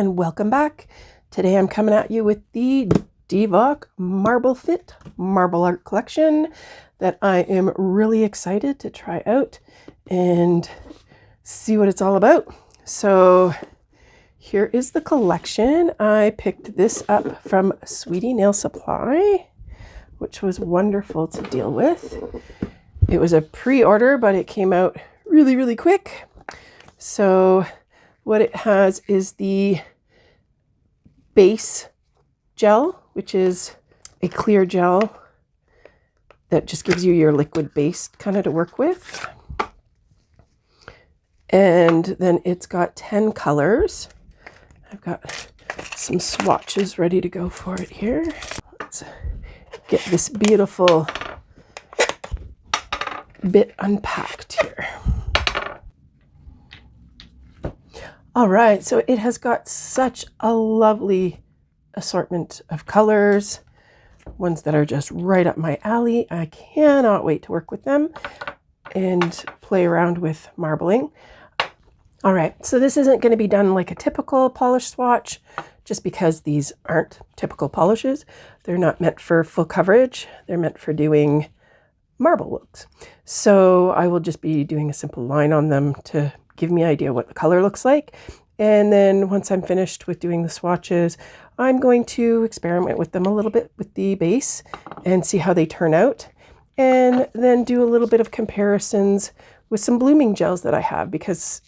and welcome back. Today I'm coming at you with the Dvok Marble Fit Marble Art Collection that I am really excited to try out and see what it's all about. So here is the collection. I picked this up from Sweetie Nail Supply, which was wonderful to deal with. It was a pre-order, but it came out really quick. So what it has is the base gel, which is a clear gel that just gives you your liquid base kind of to work with. And then it's got 10 colors. I've got some swatches ready to go for it here. Let's get this beautiful bit unpacked here. All right, so it has got such a lovely assortment of colors, ones that are just right up my alley. I cannot wait to work with them and play around with marbling. All right, so this isn't going to be done like a typical polish swatch, just because these aren't typical polishes. They're not meant for full coverage. They're meant for doing marble looks. So I will just be doing a simple line on them to give me an idea what the color looks like. And then once I'm finished with doing the swatches, I'm going to experiment with them a little bit with the base and see how they turn out. And then do a little bit of comparisons with some blooming gels that I have, because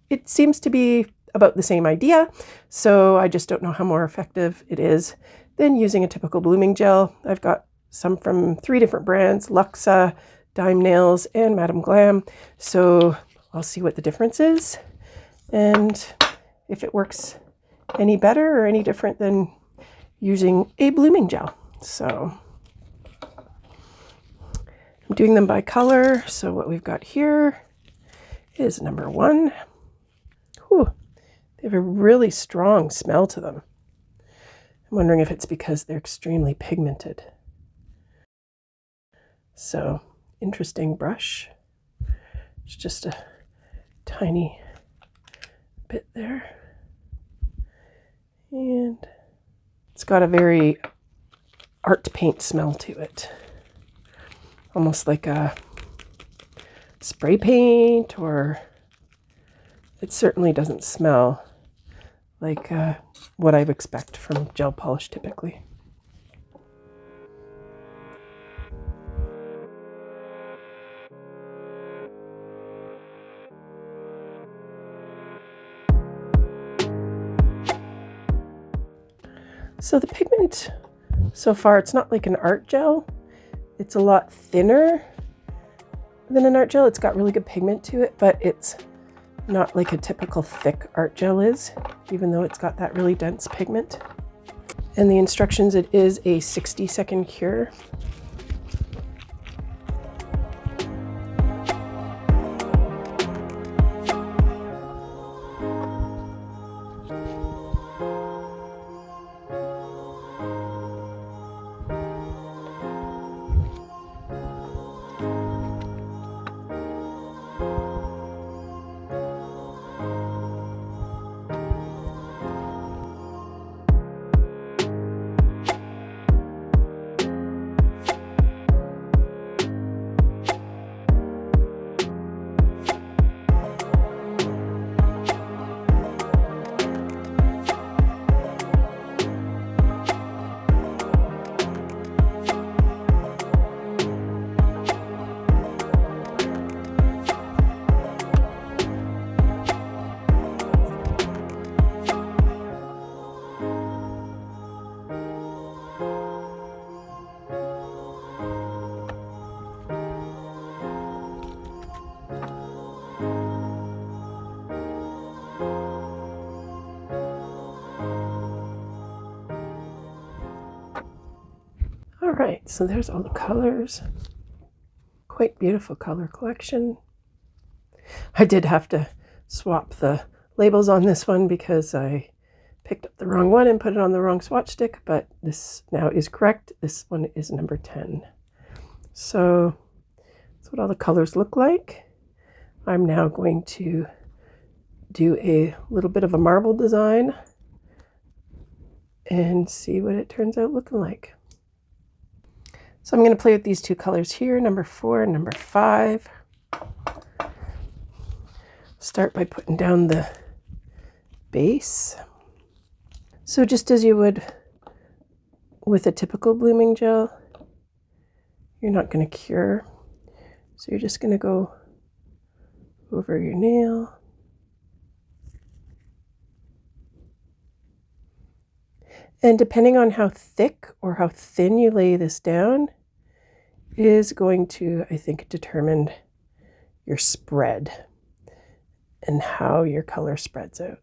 it seems to be about the same idea. So I just don't know how more effective it is than using a typical blooming gel. I've got some from 3 different brands, Luxa, Dyme Nails, and Madam Glam. So I'll see what the difference is and if it works any better or any different than using a blooming gel. So I'm doing them by color. So what we've got here is number 1. Whew, they have a really strong smell to them. I'm wondering if it's because they're extremely pigmented. So interesting brush. It's just a tiny bit there. And it's got a very art paint smell to it. Almost like a spray paint, or it certainly doesn't smell like what I would expect from gel polish typically. So the pigment so far, it's not like an art gel. It's a lot thinner than an art gel. It's got really good pigment to it, but it's not like a typical thick art gel is, even though it's got that really dense pigment. And the instructions, it is a 60-second cure. All right, so there's all the colors. Quite beautiful color collection. I did have to swap the labels on this one because I picked up the wrong one and put it on the wrong swatch stick, but this now is correct. This one is number 10. So that's what all the colors look like. I'm now going to do a little bit of a marble design and see what it turns out looking like. So I'm going to play with these two colors here, number 4 and number 5. Start by putting down the base. So just as you would with a typical blooming gel, you're not going to cure. So you're just going to go over your nail. And depending on how thick or how thin you lay this down is going to, I think, determine your spread and how your color spreads out.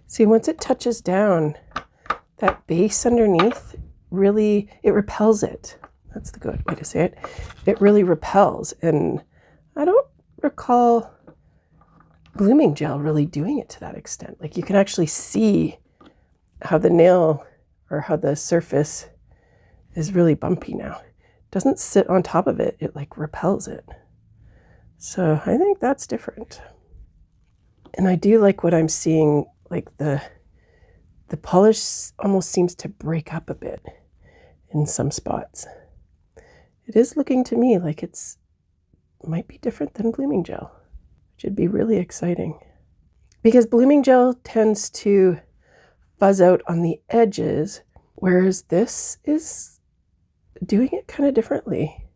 See, once it touches down, that base underneath really, it repels it. That's the good way to say it. It really repels. And I don't recall blooming gel really doing it to that extent. Like you can actually see how the nail or how the surface is really bumpy now. It doesn't sit on top of it. It like repels it. So I think that's different. And I do like what I'm seeing. Like the polish almost seems to break up a bit in some spots. It is looking to me like it might be different than blooming gel, which would be really exciting. Because blooming gel tends to fuzz out on the edges, whereas this is doing it kind of differently.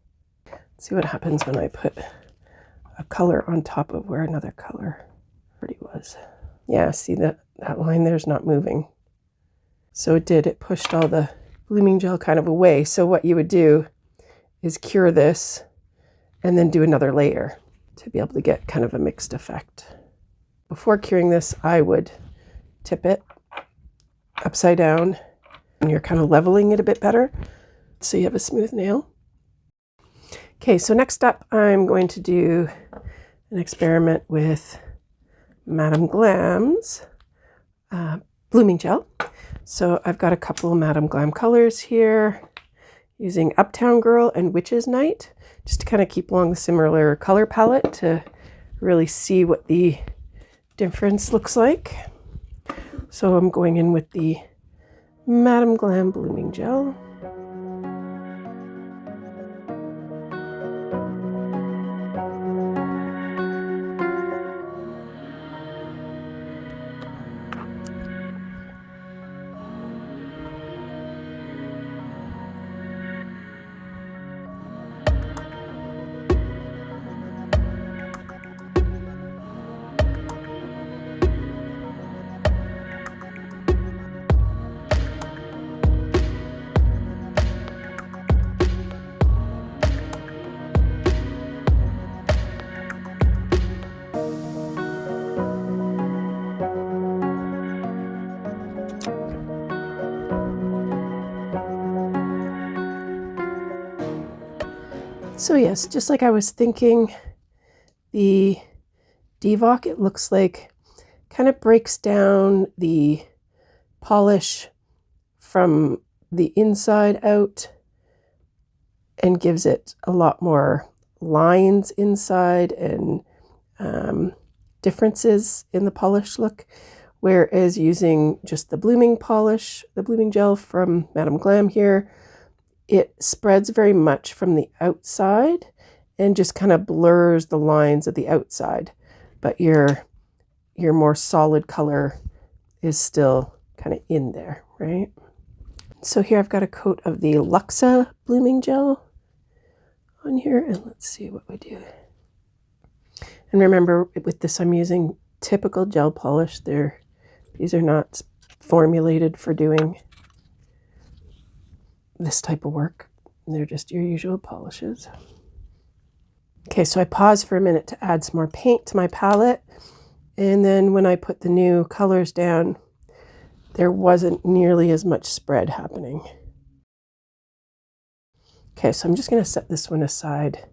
Let's see what happens when I put a color on top of where another color already was. Yeah, see that line there's not moving. So it pushed all the blooming gel kind of away. So what you would do is cure this and then do another layer to be able to get kind of a mixed effect. Before curing this, I would tip it upside down and you're kind of leveling it a bit better so you have a smooth nail. Okay, so next up I'm going to do an experiment with Madam Glam's blooming gel. So I've got a couple of Madam Glam colors here using Uptown Girl and Witch's Night, just to kind of keep along the similar color palette to really see what the difference looks like. So I'm going in with the Madam Glam blooming gel. So yes, just like I was thinking, the Dvok, it looks like, kind of breaks down the polish from the inside out and gives it a lot more lines inside and differences in the polish look. Whereas using just the blooming polish, the blooming gel from Madam Glam here, it spreads very much from the outside and just kind of blurs the lines of the outside. But your more solid color is still kind of in there, right? So here I've got a coat of the Luxa blooming gel on here, and let's see what we do. And remember, with this I'm using typical gel polish. These are not formulated for doing this type of work. They're just your usual polishes. Okay, so I paused for a minute to add some more paint to my palette, and then when I put the new colors down, there wasn't nearly as much spread happening. Okay, so I'm just going to set this one aside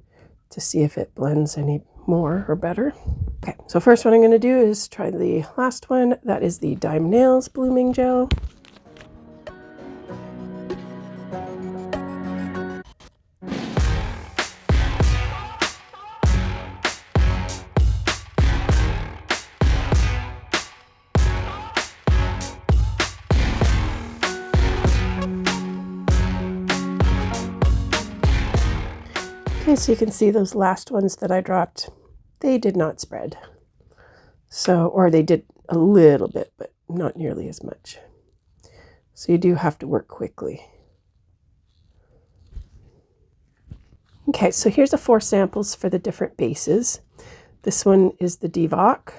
to see if it blends any more or better. Okay, so first what I'm going to do is try the last one. That is the Dyme Nails Blooming Gel. Okay, so you can see those last ones that I dropped, they did not spread. So, or they did a little bit, but not nearly as much. So you do have to work quickly. Okay, so here's the 4 samples for the different bases. This one is the Dvok,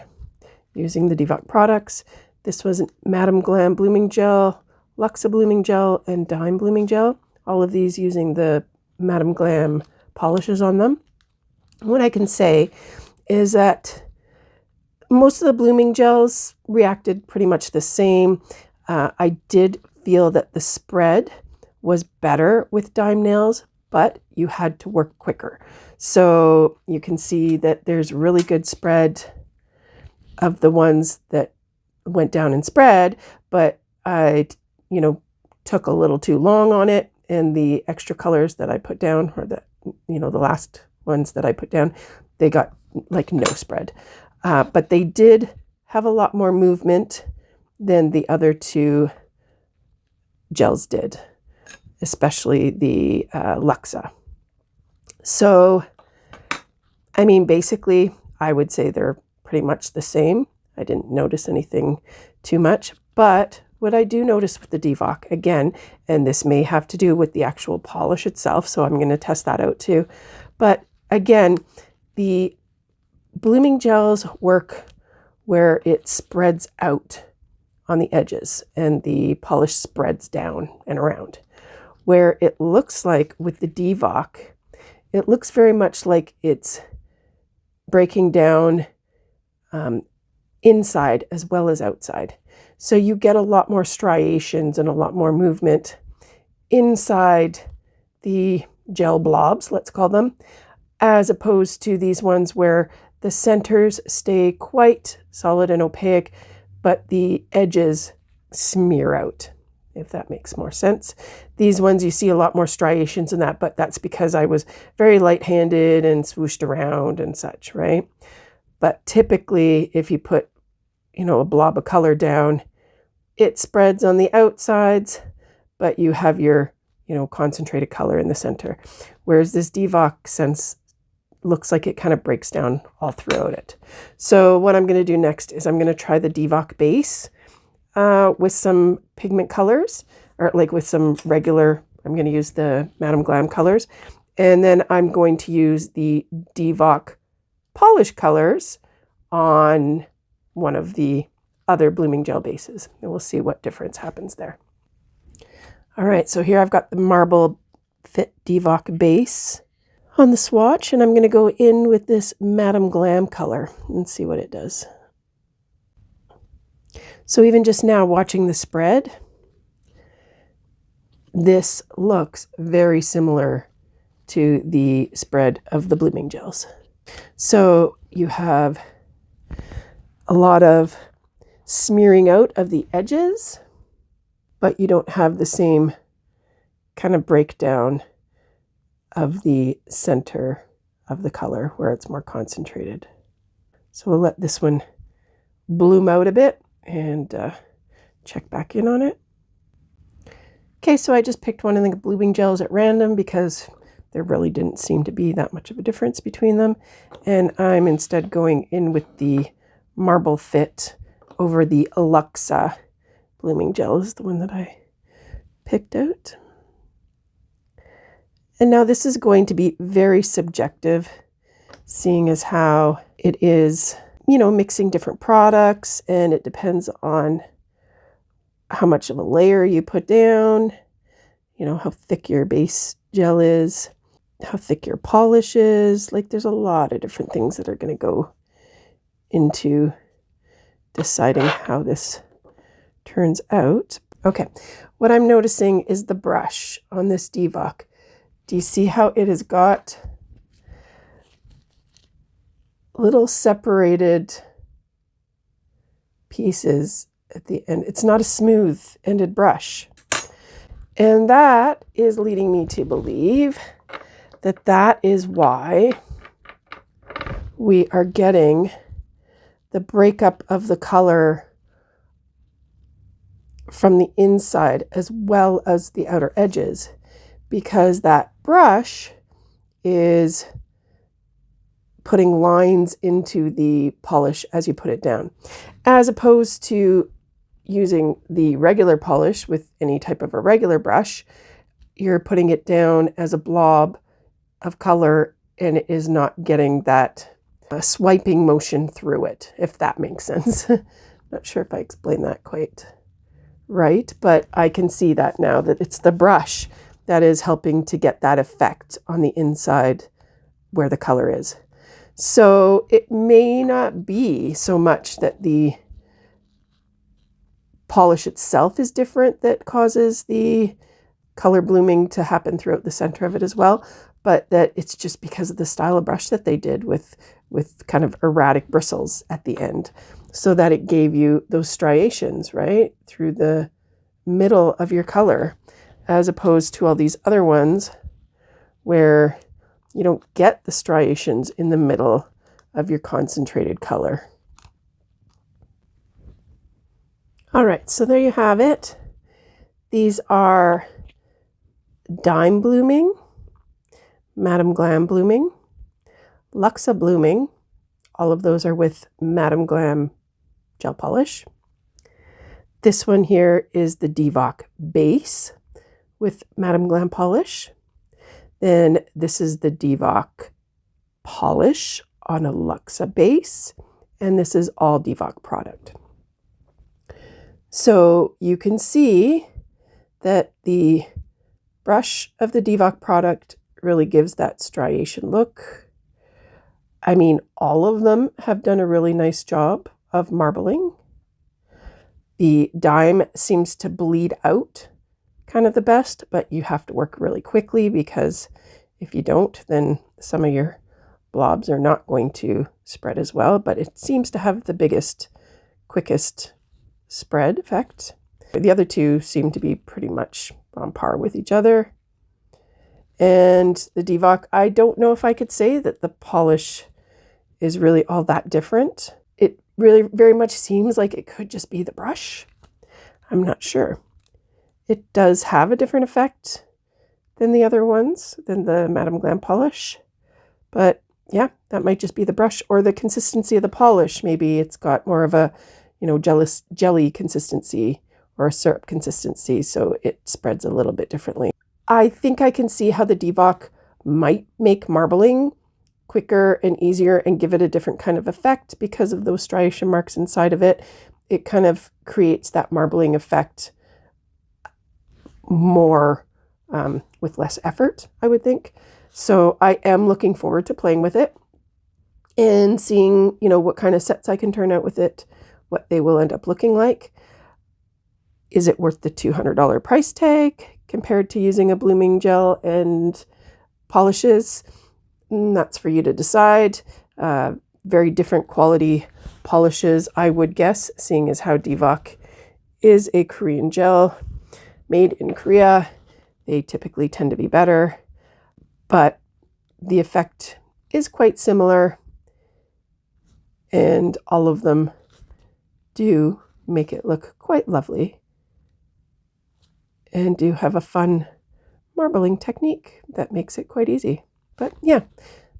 using the Dvok products. This was Madam Glam Blooming Gel, Luxa Blooming Gel, and Dyme Blooming Gel. All of these using the Madam Glam polishes on them. What I can say is that most of the blooming gels reacted pretty much the same. I did feel that the spread was better with Dyme nails, but you had to work quicker. So you can see that there's really good spread of the ones that went down and spread, but I, took a little too long on it, and the extra colors that I put down, or the last ones that I put down, they got like no spread. But they did have a lot more movement than the other 2 gels did, especially the Luxa. So, I mean, basically, I would say they're pretty much the same. I didn't notice anything too much, but what I do notice with the Dvok, again, and this may have to do with the actual polish itself, so I'm going to test that out too. But again, the blooming gels work where it spreads out on the edges and the polish spreads down and around. Where it looks like with the Dvok, it looks very much like it's breaking down inside as well as outside. So you get a lot more striations and a lot more movement inside the gel blobs, let's call them, as opposed to these ones where the centers stay quite solid and opaque, but the edges smear out, if that makes more sense. These ones, you see a lot more striations in that, but that's because I was very light-handed and swooshed around and such, right? But typically, if you put, a blob of color down, it spreads on the outsides, but you have your, concentrated color in the center. Whereas this Dvok sense looks like it kind of breaks down all throughout it. So what I'm going to do next is I'm going to try the Dvok base with some pigment colors, or like with some regular, I'm going to use the Madam Glam colors. And then I'm going to use the Dvok polish colors on one of the other blooming gel bases, and we'll see what difference happens there. All right, so here I've got the Marble Fit Dvok base on the swatch, and I'm going to go in with this Madam Glam color and see what it does. So even just now watching the spread, this looks very similar to the spread of the blooming gels. So you have a lot of smearing out of the edges, but you don't have the same kind of breakdown of the center of the color where it's more concentrated. So we'll let this one bloom out a bit and check back in on it. Okay, so I just picked one of the blooming gels at random because there really didn't seem to be that much of a difference between them. And I'm instead going in with the Marble Fit over the Luxa blooming gel, is the one that I picked out. And now this is going to be very subjective, seeing as how it is, mixing different products, and it depends on how much of a layer you put down, how thick your base gel is, how thick your polish is. Like, there's a lot of different things that are going to go into deciding how this turns out. Okay, what I'm noticing is the brush on this Dvok. Do you see how it has got little separated pieces at the end. It's not a smooth ended brush. And that is leading me to believe that that is why we are getting the breakup of the color from the inside as well as the outer edges, because that brush is putting lines into the polish as you put it down, as opposed to using the regular polish with any type of a regular brush. You're putting it down as a blob of color and it is not getting that swiping motion through it, if that makes sense. Not sure if I explained that quite right, but I can see that now, that it's the brush that is helping to get that effect on the inside where the color is. So it may not be so much that the polish itself is different that causes the color blooming to happen throughout the center of it as well, but that it's just because of the style of brush that they did with kind of erratic bristles at the end, so that it gave you those striations right through the middle of your color, as opposed to all these other ones where you don't get the striations in the middle of your concentrated color. All right, so there you have it. These are Dyme blooming, Madam Glam blooming, Luxa blooming. All of those are with Madam Glam gel polish. This one here is the Dvok base with Madam Glam polish. Then this is the Dvok polish on a Luxa base, and this is all Dvok product. So you can see that the brush of the Dvok product really gives that striation look. I mean, all of them have done a really nice job of marbling. The Dyme seems to bleed out kind of the best, but you have to work really quickly, because if you don't, then some of your blobs are not going to spread as well, but it seems to have the biggest, quickest spread effect. The other two seem to be pretty much on par with each other. And the Dvok, I don't know if I could say that the polish is really all that different. It really very much seems like it could just be the brush. I'm not sure. It does have a different effect than the other ones, than the Madam Glam polish. But yeah, that might just be the brush or the consistency of the polish. Maybe it's got more of a, jelly consistency or a syrup consistency, so it spreads a little bit differently. I think I can see how the Dvok might make marbling quicker and easier and give it a different kind of effect because of those striation marks inside of it. It kind of creates that marbling effect more with less effort, I would think. So I am looking forward to playing with it and seeing, what kind of sets I can turn out with it, what they will end up looking like. Is it worth the $200 price tag compared to using a blooming gel and polishes? That's for you to decide. Very different quality polishes, I would guess, seeing as how Dvok is a Korean gel made in Korea. They typically tend to be better, but the effect is quite similar, and all of them do make it look quite lovely and do have a fun marbling technique that makes it quite easy. But yeah,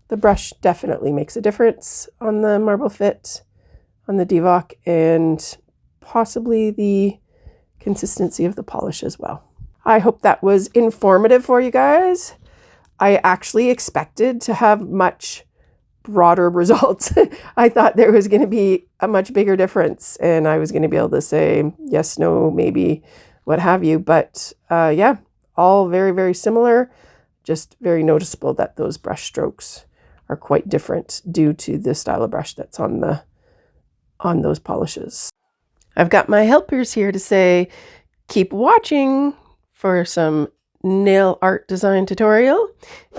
the brush definitely makes a difference on the Marble Fit, on the Dvok, and possibly the consistency of the polish as well. I hope that was informative for you guys. I actually expected to have much broader results. I thought there was going to be a much bigger difference and I was going to be able to say yes, no, maybe, what have you. But yeah, all very, very similar. Just very noticeable that those brush strokes are quite different due to the style of brush that's on those polishes. I've got my helpers here to say, keep watching for some nail art design tutorial.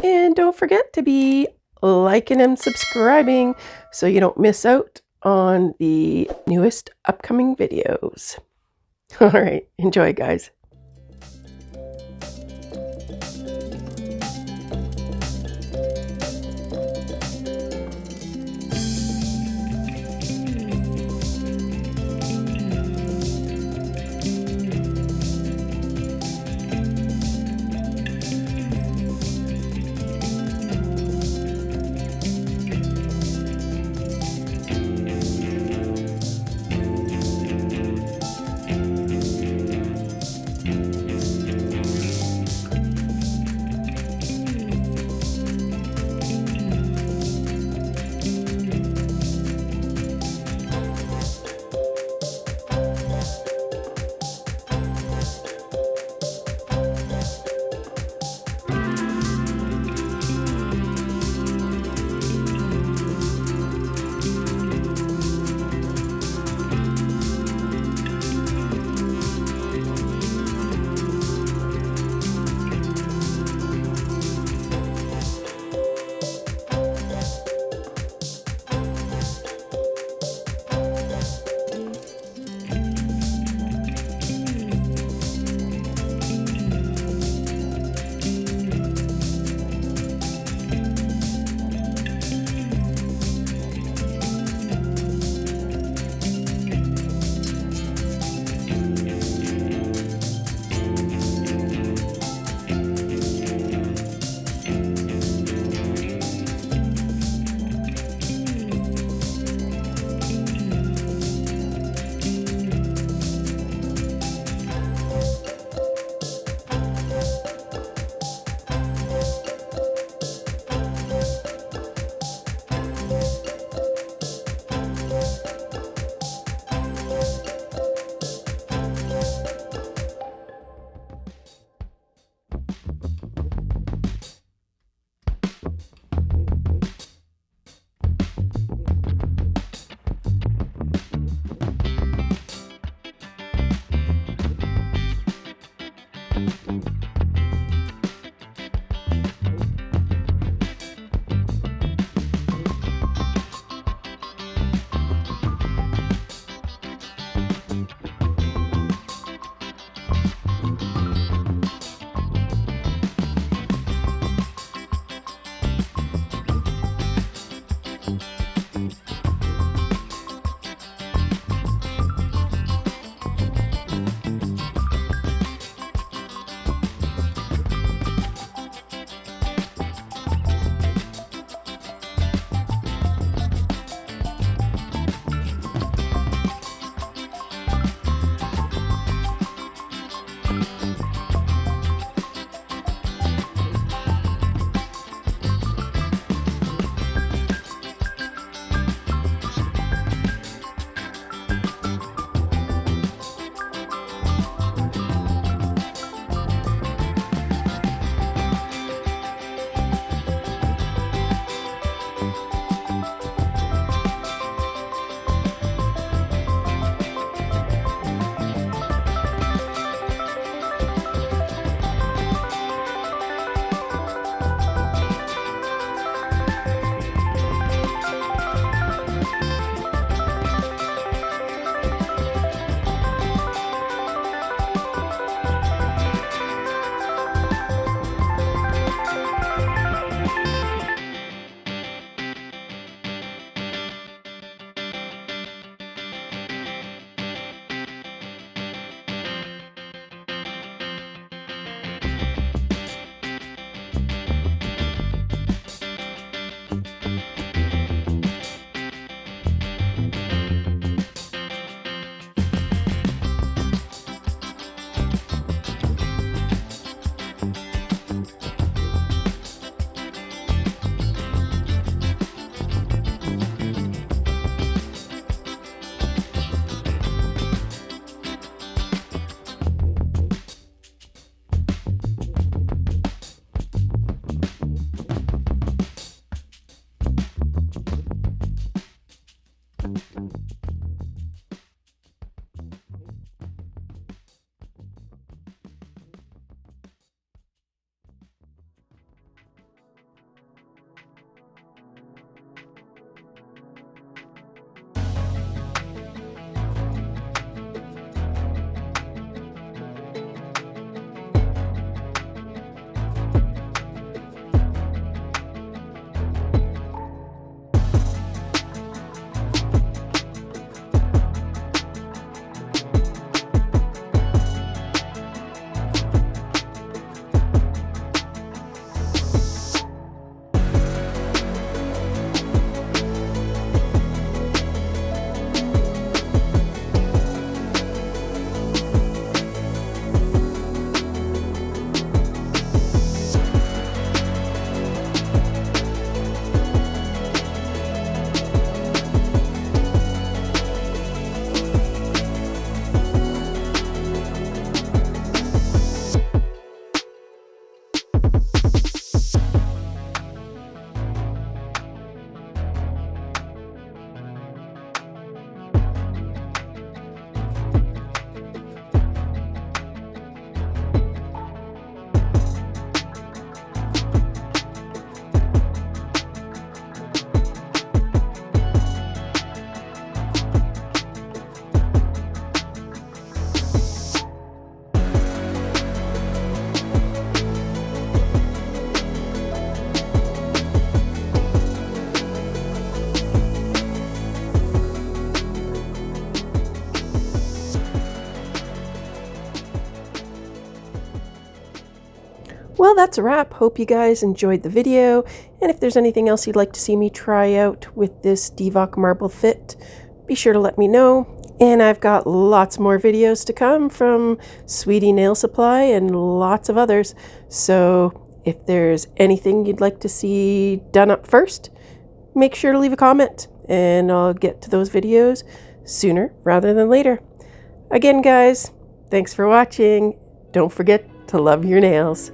And don't forget to be liking and subscribing so you don't miss out on the newest upcoming videos. All right, enjoy, guys. Well, that's a wrap. Hope you guys enjoyed the video. And if there's anything else you'd like to see me try out with this Dvok Marble Fit, be sure to let me know. And I've got lots more videos to come from Sweetie Nail Supply and lots of others. So if there's anything you'd like to see done up first, make sure to leave a comment and I'll get to those videos sooner rather than later. Again, guys, thanks for watching. Don't forget to love your nails.